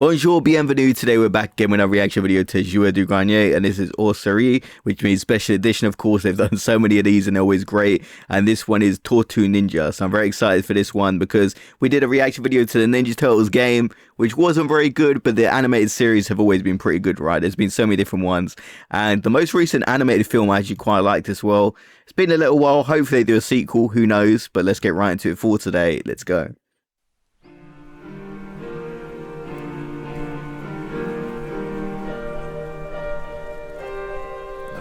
Bonjour, bienvenue. Today we're back again with a reaction video to Joueur du Grenier, and this is hors série, which means special edition. Of course, they've done so many of these and they're always great. And this one is Tortue Ninja, so I'm very excited for this one because we did a reaction video to the Ninja Turtles game, which wasn't very good, but the animated series have always been pretty good, right? There's been so many different ones, and the most recent animated film I actually quite liked as well. It's been a little while. Hopefully they do a sequel, who knows? But let's get right into it for today. Let's go.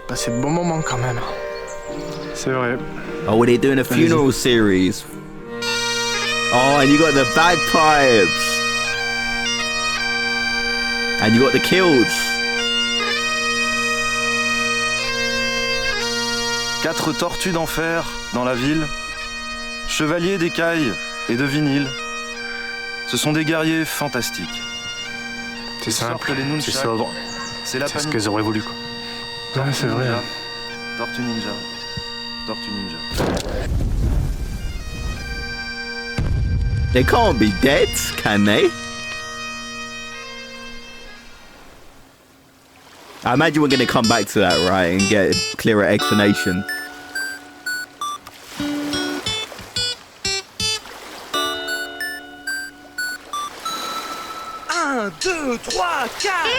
Passé de bons moments quand même. C'est vrai. Oh, they're doing a funeral series. Oh, and you got the bagpipes. And you got the kilts. 4 tortues d'enfer dans la ville, chevaliers d'écailles et de vinyle. Ce sont des guerriers fantastiques. C'est simple, les c'est sobre. C'est la C'est ce panique. qu'elles auraient voulu quoi. Tortue Ouais, c'est vrai. Ninja. Tortue Ninja. Tortue Ninja. They can't be dead, can they? I imagine we're going to come back to that, right, and get a clearer explanation. Un, deux, trois, quatre.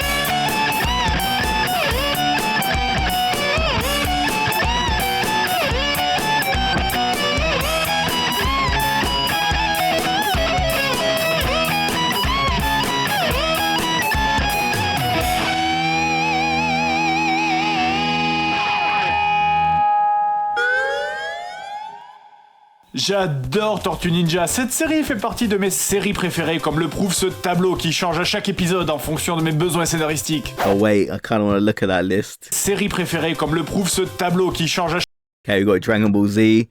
J'adore Tortue Ninja, cette série fait partie de mes séries préférées, comme le prouve ce tableau qui change à chaque épisode en fonction de mes besoins scénaristiques. Oh, wait, I kind of want to look at that list. Série préférée, comme le prouve ce tableau qui change à Okay, we got Dragon Ball Z.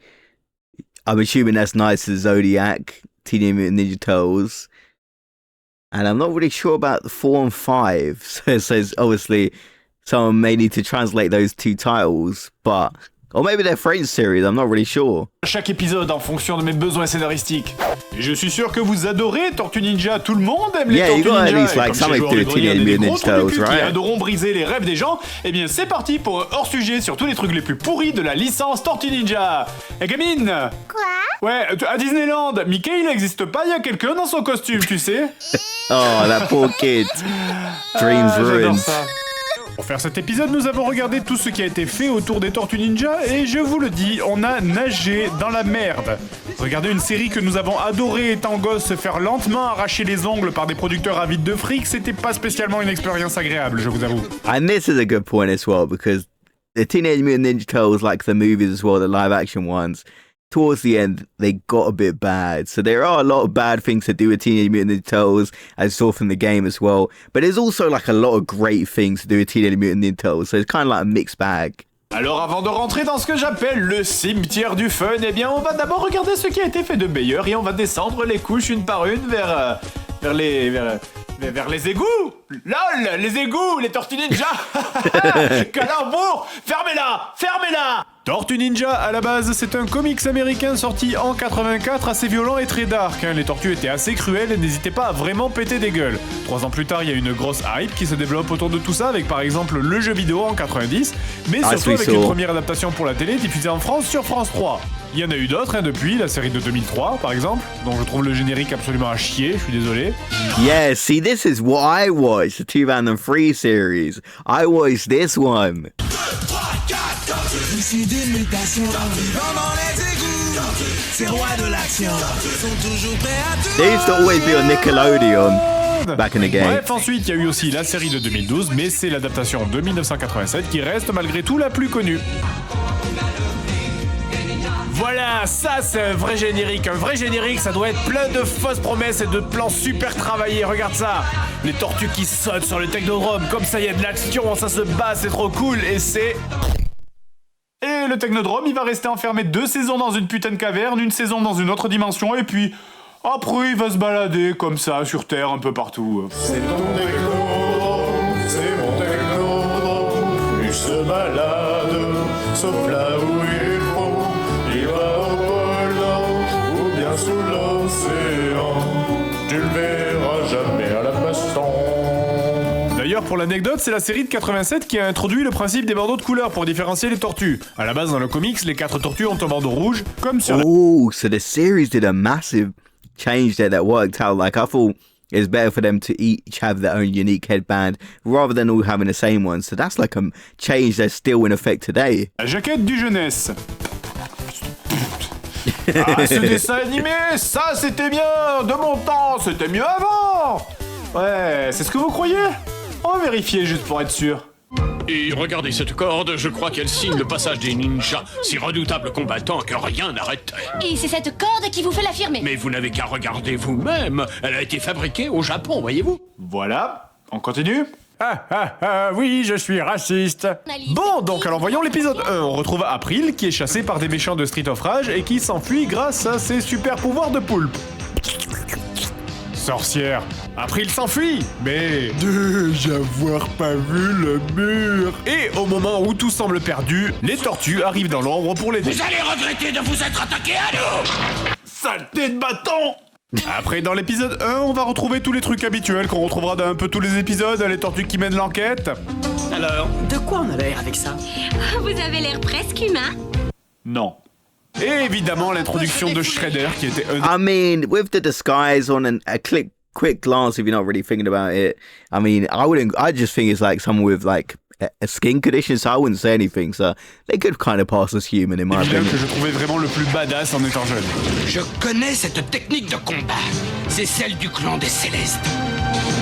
I'm assuming that's Knights of the Zodiac, Teenage Mutant Ninja Turtles. And I'm not really sure about the 4 and 5. So it says, obviously, someone may need to translate those two titles, but... Or maybe they're French series, I'm not really sure. chaque épisode en fonction de mes besoins scénaristiques. Et je suis sûr que vous adorez Tortue Ninja, tout le monde aime les Yeah, you Tortues got at Ninja. least, Et like, comme something chez Joueurs to du the Grenier, Teenage on est des Mutant gros Ninja Turtles, trupus qui right? adoreront briser les rêves des gens, eh bien c'est parti pour un hors-sujet sur tous les trucs les plus pourris de la licence Tortue Ninja. Et gamine! Quoi? Ouais, à Disneyland, Mickey il n'existe pas, il y a quelqu'un dans son costume, tu sais. Oh, that poor kid. Dreams J'adore ruined. ça. Pour faire cet épisode, nous avons regardé tout ce qui a été fait autour des Tortues Ninja et je vous le dis, on a nagé dans la merde. Regardez une série que nous avons adorée étant gosse se faire lentement arracher les ongles par des producteurs avides de fric, c'était pas spécialement une expérience agréable, je vous avoue. And this is a good point as well, because the Teenage Mutant Ninja Turtles, like the movies as well, the live action ones, towards the end, they got a bit bad. So there are a lot of bad things to do with Teenage Mutant Ninja Turtles, as saw from the game as well. But there's also like a lot of great things to do with Teenage Mutant Ninja Turtles. So it's kind of like a mixed bag. Alors avant de rentrer dans ce que j'appelle le cimetière du fun, eh bien on va d'abord regarder ce qui a été fait de meilleur et on va descendre les couches une par une vers les égouts. LOL, les égouts, les Tortues Ninja. Calembour, fermez-la. Tortue Ninja, à la base, c'est un comics américain sorti en 84, assez violent et très dark. Les tortues étaient assez cruelles et n'hésitaient pas à vraiment péter des gueules. 3 ans plus tard, il y a une grosse hype qui se développe autour de tout ça, avec par exemple le jeu vidéo en 90, mais surtout avec une première adaptation pour la télé diffusée en France sur France 3. Il y en a eu d'autres depuis, la série de 2003 par exemple, dont je trouve le générique absolument à chier, je suis désolé. Yeah, see, this is what I watched, the 2003 series. I watched this one. Ici d'imitation, vivant dans les égouts, ces rois de l'action sont toujours prêts à tout. They used to always be on Nickelodeon back in the game. Bref, ensuite, il y a eu aussi la série de 2012, mais c'est l'adaptation de 1987 qui reste malgré tout la plus connue. Voilà, ça c'est un vrai générique. Un vrai générique, ça doit être plein de fausses promesses et de plans super travaillés. Regarde ça, les tortues qui sautent sur le technodrome, comme ça il y a de l'action, ça se bat, c'est trop cool et c'est... Et le technodrome, il va rester enfermé 2 saisons dans une putain de caverne, une saison dans une autre dimension, et puis après il va se balader comme ça sur Terre un peu partout. C'est ton technodrome, c'est mon technodrome. Il se balade, sauf là où il faut. Il va au pôle Nord ou bien sous l'océan. Tu le verras jamais à la baston. pour l'anecdote, c'est la série de 87 qui a introduit le principe des bandeaux de couleur pour différencier les tortues. À la base, dans le comics, les 4 tortues ont un bandeau rouge, comme sur Oh, so the series did a massive change there that worked out. Like, I thought it's better for them to each have their own unique headband rather than all having the same one. So that's like a change that's still in effect today. la jaquette du jeunesse. Ah, ce dessin animé, ça c'était bien. De mon temps, c'était mieux avant. Ouais, c'est ce que vous croyez? On va vérifier juste pour être sûr. Et regardez cette corde, je crois qu'elle signe le passage des ninjas, si redoutables combattants que rien n'arrête. Et c'est cette corde qui vous fait l'affirmer. Mais vous n'avez qu'à regarder vous-même, elle a été fabriquée au Japon, voyez-vous. Voilà, on continue. Oui, je suis raciste. Bon, donc alors voyons l'épisode 1. On retrouve April qui est chassée par des méchants de Street of Rage et qui s'enfuit grâce à ses super pouvoirs de poulpe. Sorcière. April s'enfuit, mais déjà avoir pas vu le mur. Et au moment où tout semble perdu, les tortues arrivent dans l'ombre pour l'aider. Vous allez regretter de vous être attaqué à nous. Saleté de bâton! Après, dans l'épisode 1, on va retrouver tous les trucs habituels qu'on retrouvera dans un peu tous les épisodes, les tortues qui mènent l'enquête. Alors, de quoi on a l'air avec ça? Vous avez l'air presque humain. Non. Et évidemment, l'introduction de Shredder, qui était un... I mean, with the disguise on and a quick glance, if you're not really thinking about it, I mean, I just think it's like someone with like a skin condition, so I wouldn't say anything. So they could kind of pass as human in my opinion. que je trouvais vraiment le plus badass en étant jeune. Je connais cette technique de combat. C'est celle du clan des Célestes.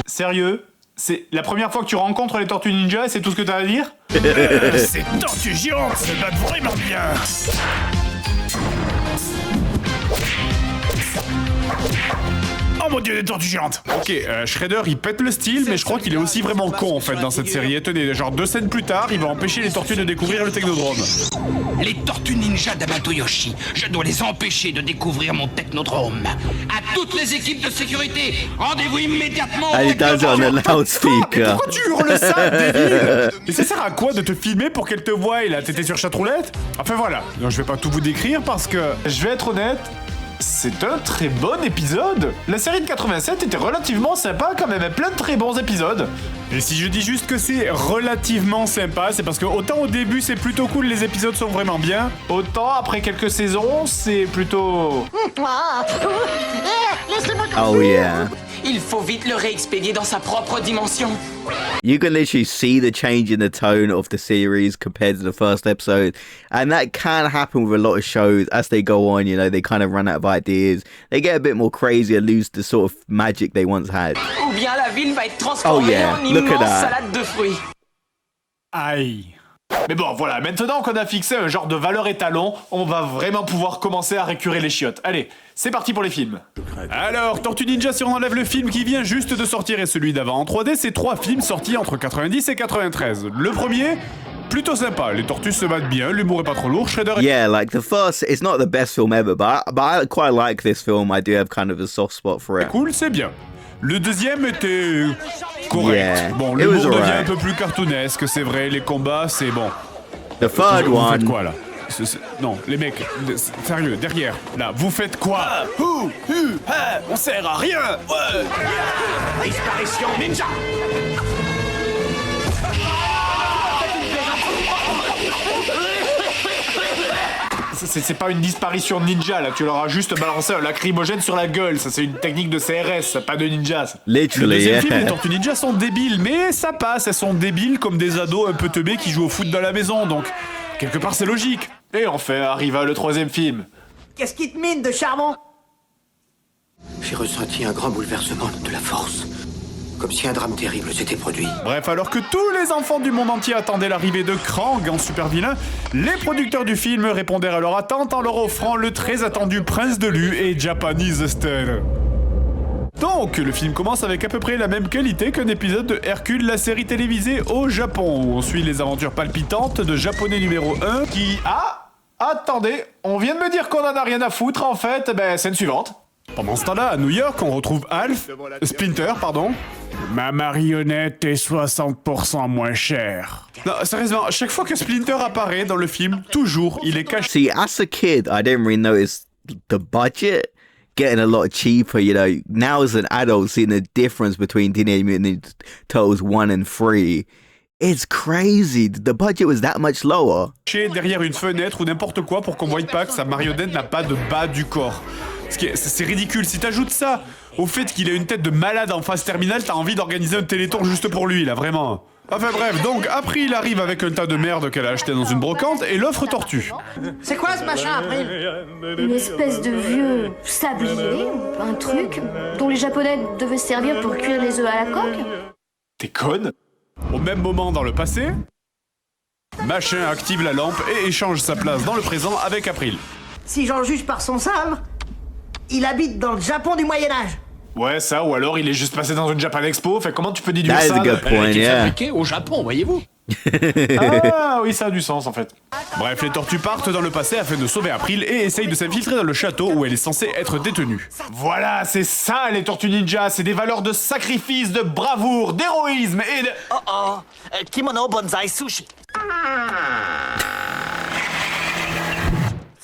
Sérieux? C'est la première fois que tu rencontres les tortues ninja et c'est tout ce que t'as à dire? Ces tortues géantes se battent vraiment bien. Oh mon dieu, des tortues géantes. Ok, Shredder il pète le style, mais je crois qu'il est aussi vraiment con en fait dans cette série. Et tenez, genre 2 scènes plus tard, il va empêcher les tortues de découvrir le technodrome. Les tortues ninja d'Amato Yoshi, je dois les empêcher de découvrir mon technodrome. À toutes les équipes de sécurité, rendez-vous immédiatement au And he does it on a Mais loudspeaker. pourquoi tu hurles ça, débile? Et ça sert à quoi de te filmer pour qu'elle te voie et là t'étais sur chatroulette? Enfin voilà, non, je vais pas tout vous décrire parce que, je vais être honnête, c'est un très bon épisode. La série de 87 était relativement sympa quand même, plein de très bons épisodes. Et si je dis juste que c'est relativement sympa, c'est parce que autant au début c'est plutôt cool, les épisodes sont vraiment bien, autant après quelques saisons c'est plutôt... Oh yeah. Il faut vite le réexpédier dans sa propre dimension. You can literally see the change in the tone of the series compared to the first episode. And that can happen with a lot of shows as they go on, you know, they kind of run out of ideas. They get a bit more crazy and lose the sort of magic they once had. Ou bien la ville va être transformée Oh yeah, en look at immense that. salade de fruits. Aïe. Mais bon, voilà, maintenant qu'on a fixé un genre de valeur étalon, on va vraiment pouvoir commencer à récurer les chiottes. Allez, c'est parti pour les films. Alors, Tortue Ninja, si on enlève le film qui vient juste de sortir et celui d'avant en 3D, c'est 3 films sortis entre 90 et 93. Le premier, plutôt sympa, les tortues se battent bien, l'humour est pas trop lourd, Shredder est... Yeah, like the first, it's not the best film ever, but I quite like this film. I do have kind of a soft spot for it. cool, c'est bien. Le deuxième était correct. Yeah, Bon, it was l'humour devient un alright. peu plus cartoonesque, c'est vrai, les combats, c'est bon. The third Vous faites one, quoi là? Non, les mecs, sérieux, derrière, là, vous faites quoi? On sert à rien. Ouais. Disparition ninja. C'est pas une disparition ninja là, tu leur as juste balancé un lacrymogène sur la gueule, ça c'est une technique de CRS, pas de ninja. Ça. Le literally, deuxième film, les yeah. tortues ninja sont débiles, mais ça passe, elles sont débiles comme des ados un peu teubés qui jouent au foot dans la maison, donc quelque part c'est logique. Et enfin arriva le troisième film. Qu'est-ce qui te mine de charmant? J'ai ressenti un grand bouleversement de la force. Comme si un drame terrible s'était produit. Bref, alors que tous les enfants du monde entier attendaient l'arrivée de Krang en super vilain, les producteurs du film répondèrent à leur attente en leur offrant le très attendu Prince de Lu et Japanese Style. Donc, le film commence avec à peu près la même qualité qu'un épisode de Hercule, la série télévisée au Japon, où on suit les aventures palpitantes de Japonais numéro 1 qui... Ah, attendez, on vient de me dire qu'on en a rien à foutre en fait, ben scène suivante. Pendant ce temps-là, à New York, on retrouve Splinter, pardon. Ma marionnette est 60% moins chère. Non, sérieusement, chaque fois que Splinter apparaît dans le film, toujours, il est caché. See, as a kid, I didn't really notice the budget. getting a lot cheaper, you know. Now as an adult, seeing the difference between Teenage Mutant Ninja Turtles 1 and 3, it's crazy. The budget was that much lower. Derrière une fenêtre ou n'importe quoi pour qu'on voie pas que sa marionnette n'a pas de bas du corps. C'est ridicule. Si t'ajoutes ça au fait qu'il a une tête de malade en phase terminale, t'as envie d'organiser un télétour juste pour lui, là, vraiment. Enfin bref, donc April arrive avec un tas de merde qu'elle a acheté dans une brocante et l'offre Tortue. C'est quoi ce machin, April? Une espèce de vieux sablier, un truc dont les Japonais devaient se servir pour cuire les œufs à la coque. T'es conne? Au même moment dans le passé, Machin active la lampe et échange sa place dans le présent avec April. Si j'en juge par son sabre, il habite dans le Japon du Moyen-Âge. Ouais, ça, ou alors il est juste passé dans une Japan Expo. Fait comment tu peux déduire That is ça? a good point, Elle a été yeah. fabriquée au Japon, voyez-vous. Ah oui, ça a du sens en fait. Bref, les tortues partent dans le passé afin de sauver April et essayent de s'infiltrer dans le château où elle est censée être détenue. Voilà, c'est ça les tortues ninja, c'est des valeurs de sacrifice, de bravoure, d'héroïsme et de... Kimono Bonzai Sushi.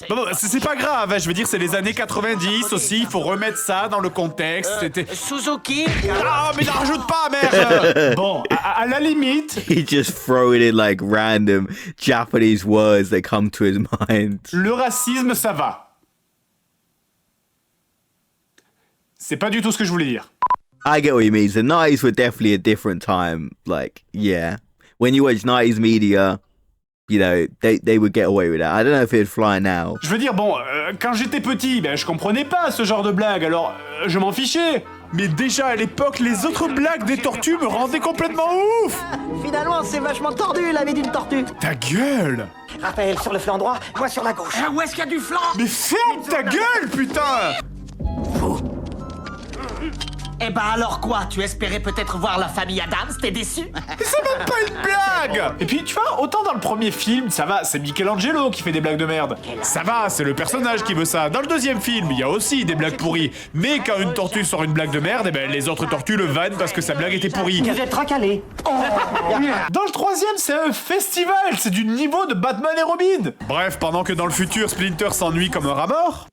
Bon, c'est pas grave, hein, je veux dire, c'est les années 90 aussi, il faut remettre ça dans le contexte. C'était... Suzuki. Ah, mais n'en rajoute pas, merde. Bon, à la limite... He just throwing in like random Japanese words that come to his mind. Le racisme, ça va. C'est pas du tout ce que je voulais dire. I get what he means. The 90s were definitely a different time. Like, yeah. When you watch 90s media, you know, they would get away with that. I don't know if it'd fly now. Je veux dire, bon, quand j'étais petit, ben, je comprenais pas ce genre de blague, alors je m'en fichais. Mais déjà à l'époque, les autres blagues des tortues me rendaient complètement ouf. Finalement, c'est vachement tordu la vie d'une tortue. Ta gueule. Raphaël sur le flanc droit, moi sur la gauche. Où est-ce qu'il y a du flanc? Mais ferme ta gueule, putain. Eh ben alors quoi? Tu espérais peut-être voir la famille Adams, t'es déçu? Mais c'est même pas une blague. Et puis tu vois, autant dans le premier film, ça va, c'est Michelangelo qui fait des blagues de merde. Ça va, c'est le personnage qui veut ça. Dans le deuxième film, il y a aussi des blagues pourries. Mais quand une tortue sort une blague de merde, eh ben les autres tortues le vannent parce que sa blague était pourrie. Vous êtes recalé. Dans le troisième, c'est un festival, c'est du niveau de Batman et Robin. Bref, pendant que dans le futur, Splinter s'ennuie comme un rat mort.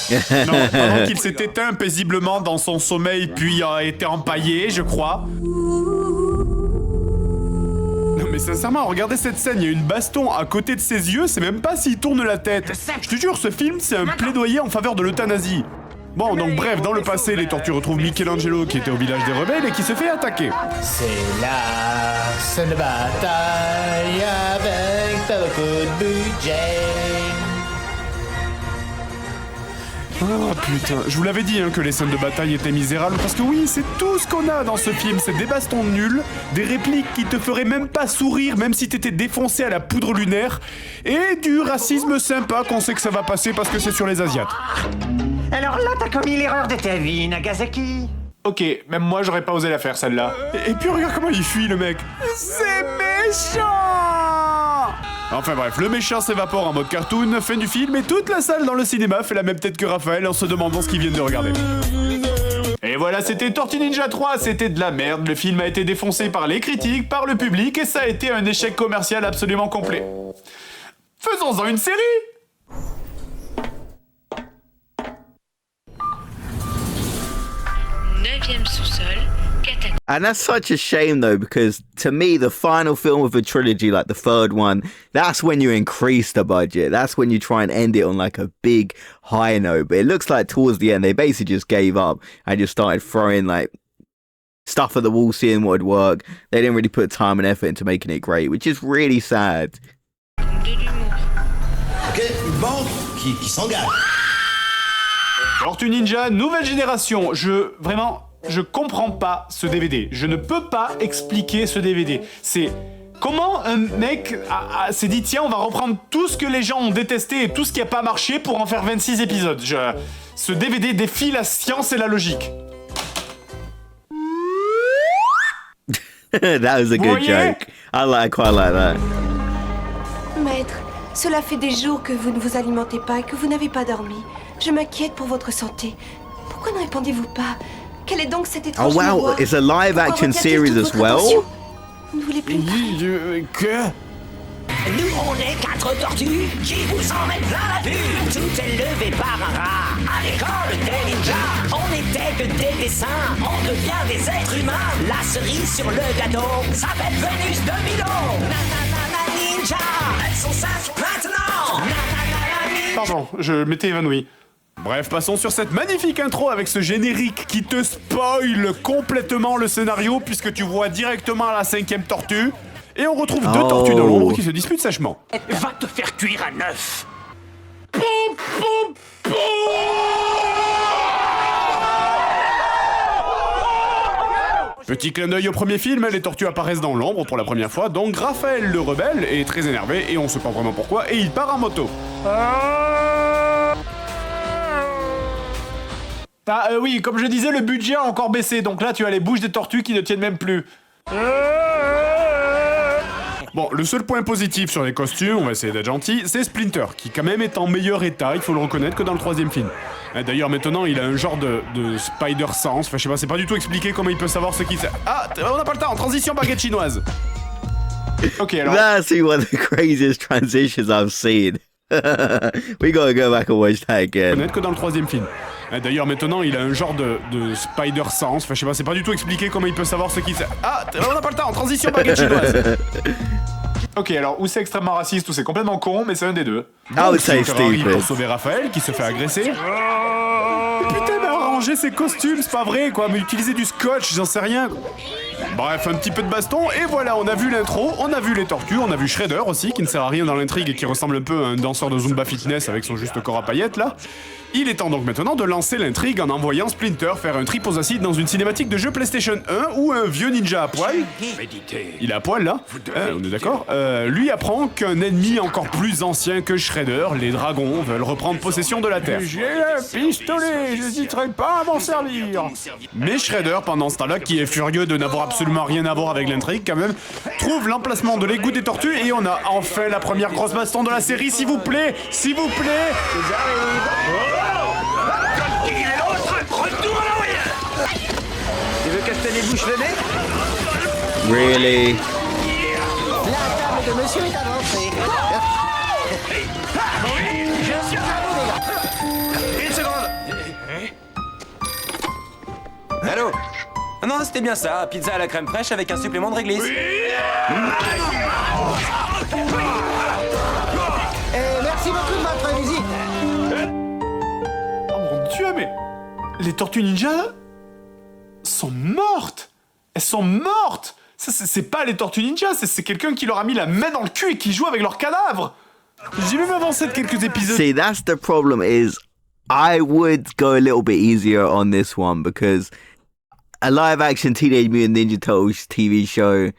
Non, pendant qu'il s'est éteint paisiblement dans son sommeil puis a été empaillé, je crois. Non mais sincèrement, regardez cette scène, il y a une baston à côté de ses yeux, c'est même pas s'il tourne la tête. Je te jure, ce film, c'est un plaidoyer en faveur de l'euthanasie. Bon, donc bref, dans le passé, les tortues retrouvent Michelangelo qui était au village des rebelles et qui se fait attaquer. C'est la scène de bataille avec beaucoup de budget. Oh putain, je vous l'avais dit hein, que les scènes de bataille étaient misérables parce que oui, c'est tout ce qu'on a dans ce film, c'est des bastons nuls, des répliques qui te feraient même pas sourire même si t'étais défoncé à la poudre lunaire et du racisme sympa qu'on sait que ça va passer parce que c'est sur les Asiates. Alors là, t'as commis l'erreur de ta vie, Nagasaki. Ok, même moi j'aurais pas osé la faire celle-là. Et puis regarde comment il fuit le mec. C'est méchant. Enfin bref, le méchant s'évapore en mode cartoon, fin du film, et toute la salle dans le cinéma fait la même tête que Raphaël en se demandant ce qu'ils viennent de regarder. Et voilà, c'était Tortue Ninja 3, c'était de la merde, le film a été défoncé par les critiques, par le public, et ça a été un échec commercial absolument complet. Faisons-en une série. Neuvième sous-sol, catacombe. And that's such a shame though, because to me, the final film of a trilogy, like the third one, that's when you increase the budget. That's when you try and end it on like a big high note. But it looks like towards the end, they basically just gave up and just started throwing like stuff at the wall, seeing what would work. They didn't really put time and effort into making it great, which is really sad. Ok, une banque qui s'engage. Tortue Ninja, nouvelle génération. Je comprends pas ce DVD. Je ne peux pas expliquer ce DVD. C'est comment un mec s'est dit tiens, on va reprendre tout ce que les gens ont détesté et tout ce qui a pas marché pour en faire 26 épisodes. Ce DVD défie la science et la logique. That was a good joke. I quite like that. Maître, cela fait des jours que vous ne vous alimentez pas et que vous n'avez pas dormi. Je m'inquiète pour votre santé. Pourquoi ne répondez-vous pas? Quel est donc cet étrange Oh wow, miroir? it's a live Pourquoi action retient-il series toute as votre well? attention? Vous ne voulez plus me parler? Que Nous, on est 4 tortues qui vous en mettent plein la vue. Tout est levé par un rat à l'école des ninjas. On n'était que des dessins, on devient des êtres humains. La cerise sur le gâteau s'appelle Vénus de Milo. Nanana ninja, elles sont sages maintenant. Nanana ninja. Pardon, je m'étais évanoui. Bref, passons sur cette magnifique intro avec ce générique qui te spoil complètement le scénario puisque tu vois directement la 5e tortue. Et on retrouve 2 tortues dans l'ombre qui se disputent sèchement. Va te faire cuire à neuf. Petit clin d'œil au premier film, les tortues apparaissent dans l'ombre pour la première fois, donc Raphaël le rebelle est très énervé et on se pas vraiment pourquoi, et il part en moto. Oui, comme je disais, le budget a encore baissé, donc là tu as les bouches des tortues qui ne tiennent même plus. Bon, le seul point positif sur les costumes, on va essayer d'être gentil, c'est Splinter, qui quand même est en meilleur état, il faut le reconnaître, que dans le 3e film. D'ailleurs, maintenant, il a un genre de spider-sense, enfin je sais pas, c'est pas du tout expliqué comment il peut savoir ce qui... Ah, on n'a pas le temps, transition baguette chinoise. Ok, alors... That's one of the craziest transitions I've seen. We gotta go back and watch that again. Reconnaître que dans le 3e film. D'ailleurs, maintenant, il a un genre de spider-sense, enfin je sais pas, c'est pas du tout expliqué comment il peut savoir ce qui... Ah, on n'a pas le temps, transition baguette chinoise. Ok, alors, ou c'est extrêmement raciste, ou c'est complètement con, mais c'est un des deux. I would say arrive pour stupid. sauver Raphaël, qui se fait agresser. Putain, mais arranger ses costumes, c'est pas vrai, quoi, mais utiliser du scotch, j'en sais rien. Bref, un petit peu de baston, et voilà, on a vu l'intro, on a vu les tortues, on a vu Shredder aussi, qui ne sert à rien dans l'intrigue et qui ressemble un peu à un danseur de Zumba Fitness avec son juste corps à paillettes, là. Il est temps donc maintenant de lancer l'intrigue en envoyant Splinter faire un trip aux acides dans une cinématique de jeu PlayStation 1 où un vieux ninja à poil, il est à poil là, on est d'accord, lui apprend qu'un ennemi encore plus ancien que Shredder, les dragons, veulent reprendre possession de la Terre. J'ai un pistolet, j'hésiterai pas à m'en servir. Mais Shredder, pendant ce temps-là, qui est furieux de n'avoir absolument rien à voir avec l'intrigue quand même, trouve l'emplacement de l'égout des tortues et on a enfin la première grosse baston de la série, s'il vous plaît, s'il vous plaît. Tu veux caster les bouches le nez? Really? La table de monsieur est avancée. Je suis à vous, les gars. Une seconde. Allô? Non, c'était bien ça, pizza à la crème fraîche avec un supplément de réglisse. Merci beaucoup de votre visite. Oh mon Dieu, mais... Les tortues ninja... sont mortes. Elles sont mortes. Ça, c'est pas les tortues ninja, c'est quelqu'un qui leur a mis la main dans le cul et qui joue avec leurs cadavres. J'ai même avancé de quelques épisodes. See, that's the problem is I would go a little bit easier on this one because a live action Teenage Mutant Ninja Turtles TV show,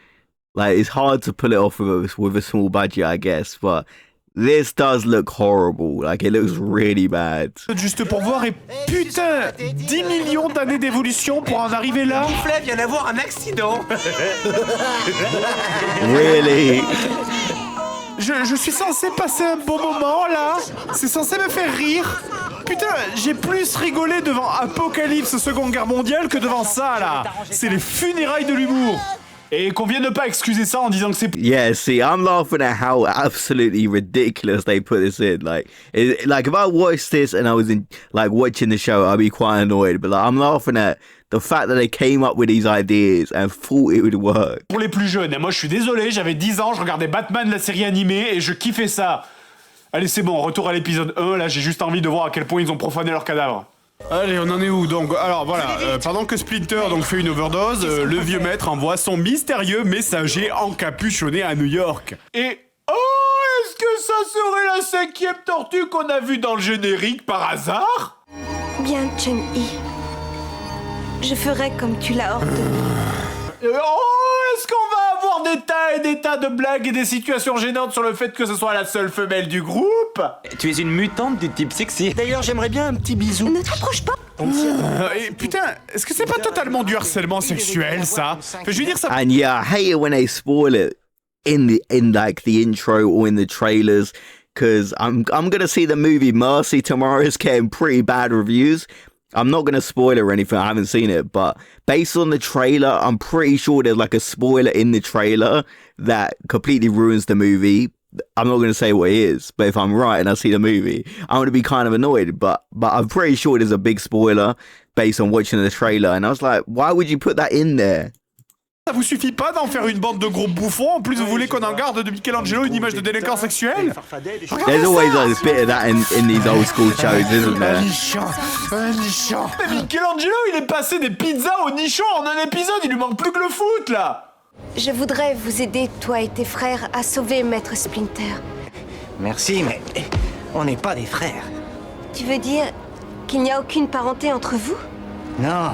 like, it's hard to pull it off with a small budget, I guess, but this does look horrible. Like, it looks really bad. Juste pour voir, et putain, 10 millions d'années d'évolution pour en arriver là. Flav vient d'avoir un accident. Really? Je suis censé passer un bon moment là. C'est censé me faire rire. Putain, j'ai plus rigolé devant Apocalypse Seconde Guerre mondiale que devant ça là. C'est les funérailles de l'humour. Et qu'on vienne ne pas excuser ça en disant que c'est... Yeah, see, I'm laughing at how absolutely ridiculous they put this in. Like, if I watched this and I was watching the show, I'd be quite annoyed. But I'm laughing at the fact that they came up with these ideas and thought it would work. Pour les plus jeunes, moi je suis désolé, j'avais 10 ans, je regardais Batman, la série animée, et je kiffais ça. Allez, c'est bon, retour à l'épisode 1, là j'ai juste envie de voir à quel point ils ont profané leurs cadavres. Allez, on en est où donc? Alors voilà, pendant que Splinter donc fait une overdose, le vieux maître envoie son mystérieux messager encapuchonné à New York. Et... oh, est-ce que ça serait la 5e tortue qu'on a vue dans le générique par hasard? Bien, Chun-Yi. Je ferai comme tu l'as ordonné. Oh, est-ce qu'on va avoir des tas et des tas de blagues et des situations gênantes sur le fait que ce soit la seule femelle du groupe? Tu es une mutante du type sexy. D'ailleurs, j'aimerais bien un petit bisou. Ne t'approche pas. Et putain, est-ce que c'est pas totalement du harcèlement sexuel, ça? Je veux dire ça... And yeah, I hate it when they spoil it in the intro or in the trailers, because I'm gonna see the movie Mercy tomorrow. It's getting pretty bad reviews. I'm not gonna spoil it or anything. I haven't seen it, but based on the trailer, I'm pretty sure there's like a spoiler in the trailer that completely ruins the movie. I'm not going to say what it is, but if I'm right and I see the movie, I'm going to be kind of annoyed. But I'm pretty sure there's a big spoiler based on watching the trailer. And I was like, why would you put that in there? Ça vous suffit pas d'en faire une bande de gros bouffons? En plus, vous voulez qu'on en garde de Michelangelo une image de délinquant sexuel? There's always a bit of that in these old school shows, isn't there? Mais Michelangelo, il est passé des pizzas au nichon en un épisode, il lui manque plus que le foot, là! Je voudrais vous aider, toi et tes frères, à sauver Maître Splinter. Merci, mais on n'est pas des frères. Tu veux dire qu'il n'y a aucune parenté entre vous? Non,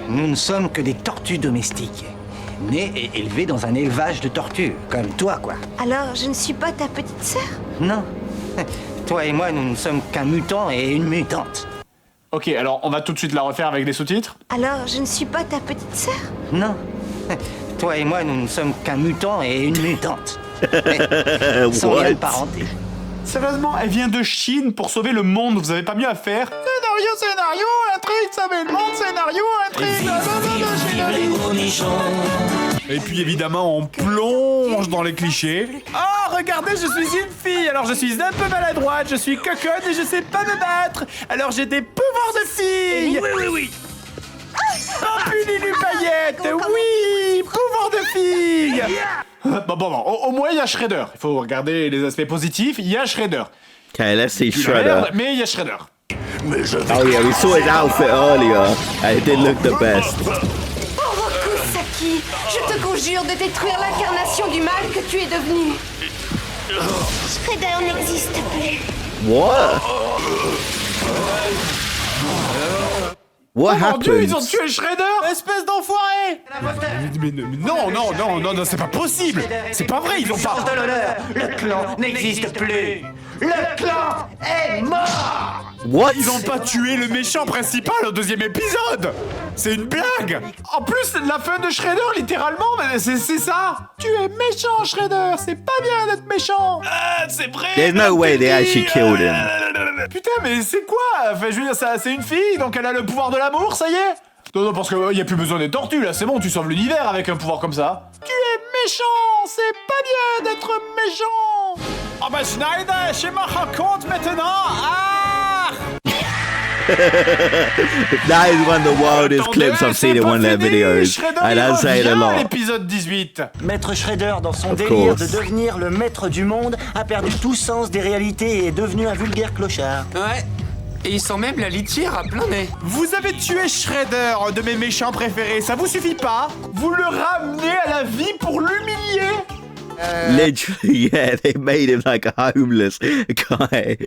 nous ne sommes que des tortues domestiques. Nés et élevés dans un élevage de tortues, comme toi, quoi. Alors, je ne suis pas ta petite sœur? Non. Toi et moi, nous ne sommes qu'un mutant et une mutante. Ok, alors on va tout de suite la refaire avec les sous-titres. Alors, je ne suis pas ta petite sœur? Non. Toi et moi, nous ne sommes qu'un mutant et une mutante. Sans lien de parenté. Sérieusement, elle vient de Chine pour sauver le monde, vous avez pas mieux à faire? Scénario, intrigue, sauver le monde, scénario, intrigue. Et puis évidemment, on plonge dans les clichés. Oh, regardez, je suis une fille, alors je suis un peu maladroite, je suis coconne et je sais pas me battre. Alors j'ai des pouvoirs de fille. Oui. Oh, Pulilu Paillette, oui, pouvoir de fille. Bon, au moins il y a Shredder. Il faut regarder les aspects positifs, il y a Shredder. Okay, let's see Tu la Shredder. merde, mais il y a Shredder. Oh yeah, we saw his outfit earlier, and it did look the best. Oh, Rokusaki, je te conjure de détruire l'incarnation du mal que tu es devenu. Shredder n'existe plus. What? What Oh mon Dieu, happened? ils ont tué Shredder! Espèce d'enfoiré! Mais non, c'est pas possible! C'est pas vrai, ils ont pas... de l'honneur, le clan n'existe plus. Le clan est mort. What? Ils ont pas tué le méchant principal au deuxième épisode! C'est une blague! En plus, la fin de Shredder, littéralement, c'est ça! Tu es méchant, Shredder! C'est pas bien d'être méchant! C'est vrai! There's no way they actually killed him. Putain, mais c'est quoi? Enfin, je veux dire, c'est une fille, donc elle a le pouvoir de l'amour, ça y est? Non, parce qu'il y a plus besoin des tortues, là, c'est bon, tu sauves l'univers avec un pouvoir comme ça. Tu es méchant! C'est pas bien d'être méchant! Oh bah Schneider, je me rends compte maintenant! Ah! That is one of the wildest clips I've seen in one of their videos, and I say it a lot. L'épisode 18. Maître Shredder, dans son Of délire course. de devenir le maître du monde, a perdu tout sens des réalités et est devenu un vulgaire clochard. Ouais. Et ils sont même la litière à plein nez. Vous avez tué Shredder, un de mes méchants préférés, ça vous suffit pas? Vous le ramenez à la vie pour l'humilier? Literally, yeah, they made him like a homeless guy.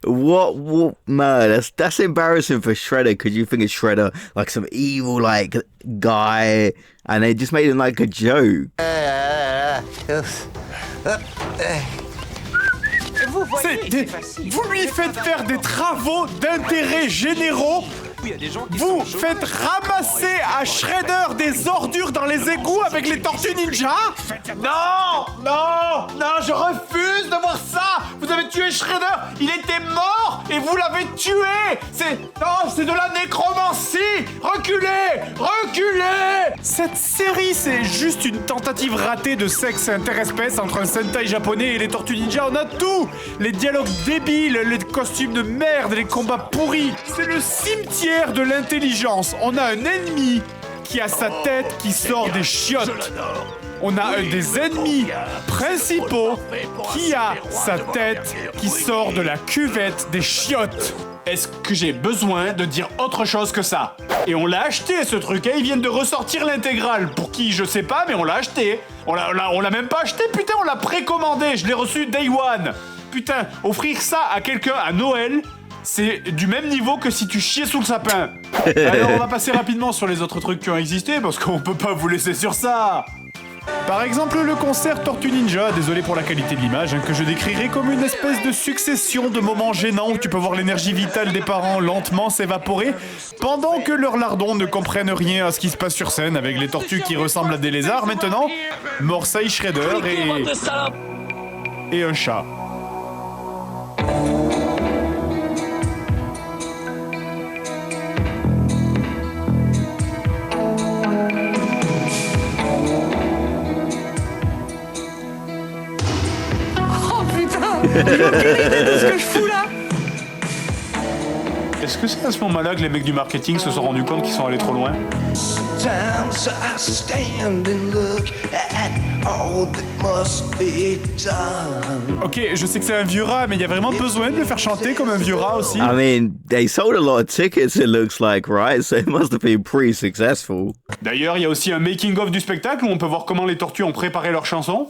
What? Man, that's embarrassing for Shredder, because you think of Shredder like some evil like guy, and they just made him like a joke. Vous lui faites faire des travaux d'intérêt généraux. Vous faites ramasser à Shredder des ordures dans les égouts avec les tortues ninja. Non, je refuse de voir ça. Vous avez tué Shredder, il était mort et vous l'avez tué. C'est de la nécromancie. Reculez. Cette série, c'est juste une tentative ratée de sexe interespèce entre un Sentai japonais et les tortues ninja. On a tout. Les dialogues débiles, les costumes de merde, les combats pourris. C'est le cimetière de l'intelligence. On a un ennemi qui a sa tête qui sort des chiottes. On a un des ennemis principaux qui a sa tête qui sort de la cuvette des chiottes. Est-ce que j'ai besoin de dire autre chose que ça? Et on l'a acheté ce truc, hein. Ils viennent de ressortir l'intégrale. Pour qui, je sais pas, mais on l'a acheté. On l'a même pas acheté, putain, on l'a précommandé. Je l'ai reçu Day One. Putain, offrir ça à quelqu'un à Noël, c'est du même niveau que si tu chiais sous le sapin. Alors on va passer rapidement sur les autres trucs qui ont existé, parce qu'on peut pas vous laisser sur ça. Par exemple, le concert Tortue Ninja, désolé pour la qualité de l'image, hein, que je décrirais comme une espèce de succession de moments gênants où tu peux voir l'énergie vitale des parents lentement s'évaporer, pendant que leurs lardons ne comprennent rien à ce qui se passe sur scène avec les tortues qui ressemblent à des lézards maintenant, Morsay Shredder et un chat. ce que je fous là? Est-ce que c'est à ce moment-là que les mecs du marketing se sont rendus compte qu'ils sont allés trop loin? Ok, je sais que c'est un vieux rat, mais il y a vraiment besoin de le faire chanter comme un vieux rat aussi. I mean, they sold a lot of tickets, it looks like, right? So it must have been pretty successful. D'ailleurs, il y a aussi un making-of du spectacle où on peut voir comment les tortues ont préparé leur chanson.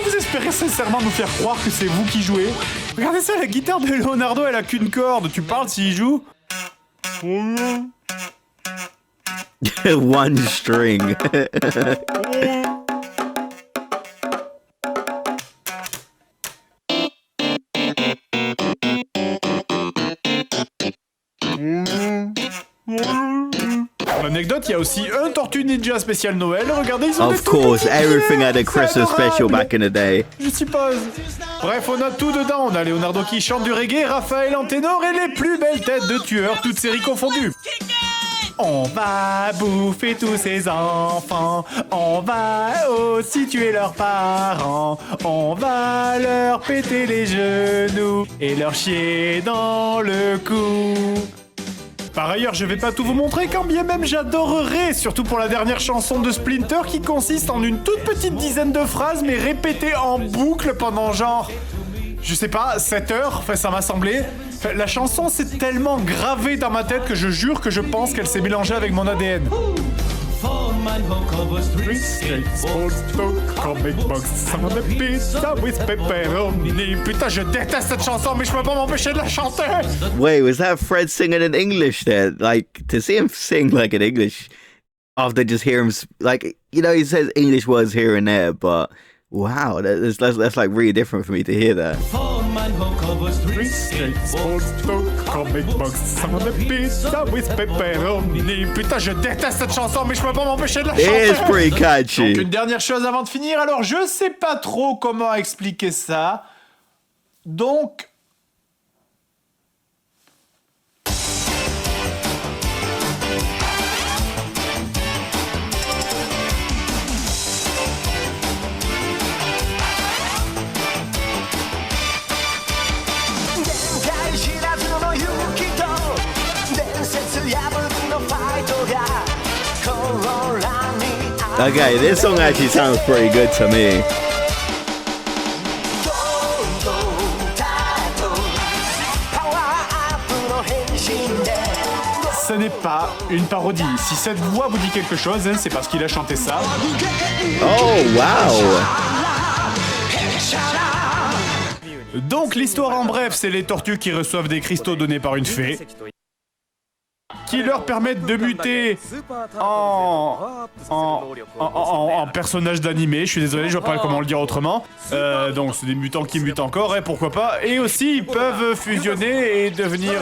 Vous espérez sincèrement nous faire croire que c'est vous qui jouez? Regardez ça, la guitare de Leonardo, elle a qu'une corde. Tu parles s'il joue? One string. Pour l'anecdote, il y a aussi un Tortue Ninja spécial Noël. Regardez, ils ont des Of course, everything had a Christmas special back in the day. Je suppose. Bref, on a tout dedans. On a Leonardo qui chante du reggae, Raphaël en ténor et les plus belles têtes de tueurs, toutes séries confondues. On va bouffer tous ces enfants. On va aussi tuer leurs parents. On va leur péter les genoux et leur chier dans le cou. Par ailleurs, je vais pas tout vous montrer, quand bien même j'adorerais, surtout pour la dernière chanson de Splinter qui consiste en une toute petite dizaine de phrases mais répétées en boucle pendant genre, je sais pas, 7 heures, enfin ça m'a semblé. La chanson s'est tellement gravée dans ma tête que je jure que je pense qu'elle s'est mélangée avec mon ADN. Putain, je déteste cette chanson, mais je peux pas m'empêcher de la chanter. Wait, was that Fred singing in English there? Like, to see him sing like in English after just hear him, like, you know, he says English words here and there, but wow, that's like really different for me to hear that. Putain, je déteste cette chanson, mais je peux pas m'empêcher de la chanter. It is pretty catchy. Donc, une dernière chose avant de finir. Alors, je sais pas trop comment expliquer ça. Donc... Okay, this song actually sounds pretty good to me. Ce n'est pas une parodie. Si cette voix vous dit quelque chose, hein, c'est parce qu'il a chanté ça. Oh, wow! Donc l'histoire en bref, c'est les tortues qui reçoivent des cristaux donnés par une fée, qui leur permettent de muter en personnages d'animé. Je suis désolé, je vois pas comment le dire autrement. Donc c'est des mutants qui mutent encore, et pourquoi pas. Et aussi, ils peuvent fusionner et devenir...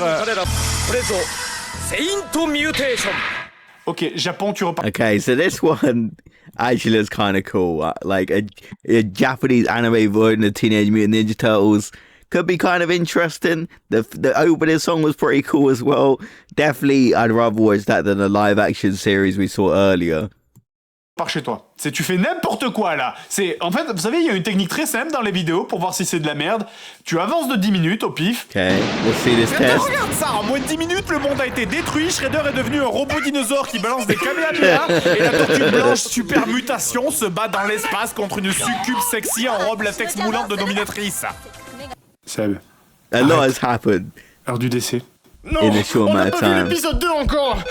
Ok, Japon, tu repars. Okay, so this one actually looks kind of cool. Like a Japanese anime version of Teenage Mutant Ninja Turtles could be kind of interesting. The opening song was pretty cool as well. Definitely, I'd rather watch that than the live action series we saw earlier. Par chez toi. Tu fais n'importe quoi là. En fait, vous savez, il y a une technique très simple dans les vidéos pour voir si c'est de la merde. Tu avances de 10 minutes au pif. Okay, let's see this test. Regarde ça, en moins de 10 minutes, le monde a été détruit. Shredder est devenu un robot dinosaure qui balance des kamehameha. Et la tortue blanche super mutation se bat dans l'espace contre une succube sexy en robe latex moulante de dominatrice. Seb. A lot has happened. Heure du décès. Non, in a short on n'a amount of pas vu time. l'épisode 2 encore.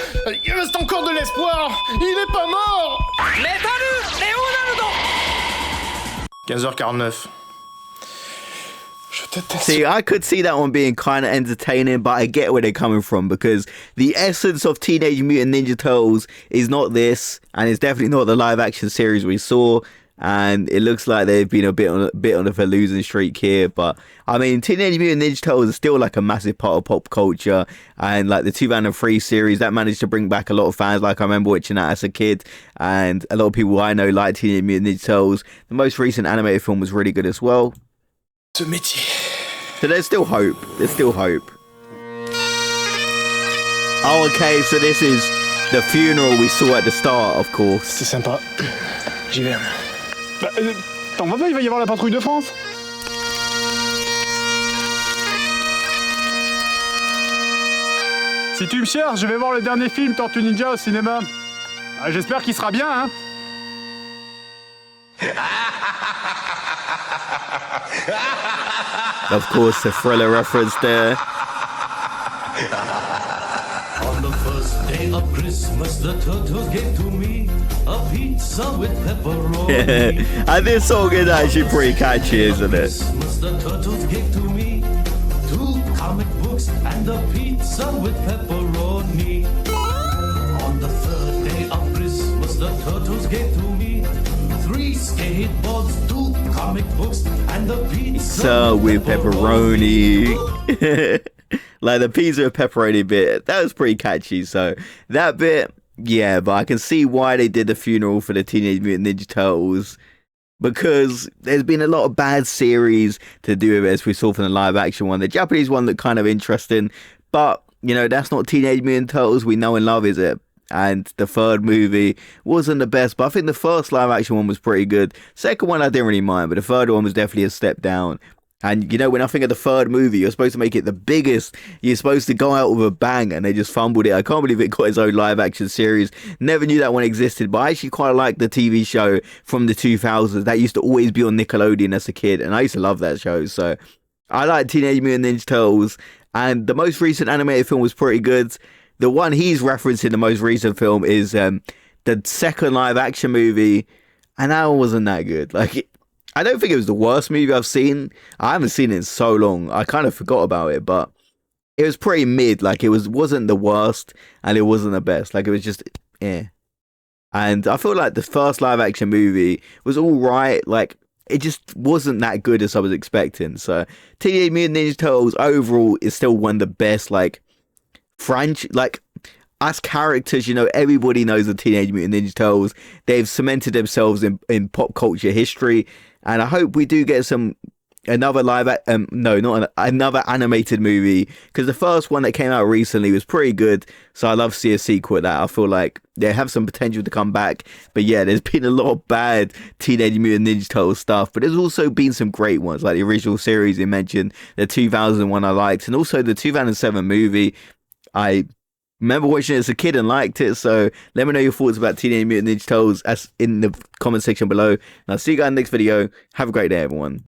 Il reste encore de l'espoir. Il est pas mort. 15h49. Je déteste. See, I could see that one being kind of entertaining, but I get where they're coming from because the essence of Teenage Mutant Ninja Turtles is not this, and it's definitely not the live action series we saw. And it looks like they've been a bit on a losing streak here. But I mean, Teenage Mutant Ninja Turtles is still like a massive part of pop culture. And like the 2003 series, that managed to bring back a lot of fans. Like I remember watching that as a kid. And a lot of people I know like Teenage Mutant Ninja Turtles. The most recent animated film was really good as well. Ce métier. So there's still hope. There's still hope. Oh, okay. So this is the funeral we saw at the start, of course. C'est sympa. J'y vais. Bah, t'en vas pas, il va y avoir la patrouille de France. Si tu me cherches, je vais voir le dernier film Tortue Ninja au cinéma. Ah, j'espère qu'il sera bien, hein. Of course, the Thriller reference there. On the first day of Christmas, the turtles gave to me a pizza with pepperoni. And this song is actually pretty catchy, isn't it? Christmas, the turtles gave to me 2 comic books and a pizza with pepperoni. On the third day of Christmas, the turtles gave to me 3 skateboards, 2 comic books, and a pizza So with pepperoni. Like the pizza with pepperoni bit, that was pretty catchy. So that bit, yeah, but I can see why they did the funeral for the Teenage Mutant Ninja Turtles, because there's been a lot of bad series to do with it, as we saw from the live action one. The Japanese one looked kind of interesting, but you know, that's not Teenage Mutant Turtles we know and love, is it? And the third movie wasn't the best, but I think the first live action one was pretty good. Second one I didn't really mind, but the third one was definitely a step down. And, you know, when I think of the third movie, you're supposed to make it the biggest. You're supposed to go out with a bang, and they just fumbled it. I can't believe it got its own live-action series. Never knew that one existed, but I actually quite like the TV show from the 2000s. That used to always be on Nickelodeon as a kid, and I used to love that show. So I like Teenage Mutant Ninja Turtles, and the most recent animated film was pretty good. The one he's referencing, the most recent film, is the second live-action movie, and that one wasn't that good. Like, I don't think it was the worst movie I've seen. I haven't seen it in so long. I kind of forgot about it, but it was pretty mid. Like, it wasn't the worst, and it wasn't the best. Like, it was just, eh. And I feel like the first live action movie was all right. Like, it just wasn't that good as I was expecting. So, Teenage Mutant Ninja Turtles overall is still one of the best, like, as characters, you know, everybody knows the Teenage Mutant Ninja Turtles. They've cemented themselves in pop culture history. And I hope we do get another another animated movie, because the first one that came out recently was pretty good. So I love to see a sequel of that. I feel like they have some potential to come back. But yeah, there's been a lot of bad Teenage Mutant Ninja Turtles stuff, but there's also been some great ones, like the original series you mentioned, the 2001 I liked, and also the 2007 movie. I remember watching it as a kid and liked it. So let me know your thoughts about Teenage Mutant Ninja Turtles in the comment section below. And I'll see you guys in the next video. Have a great day, everyone.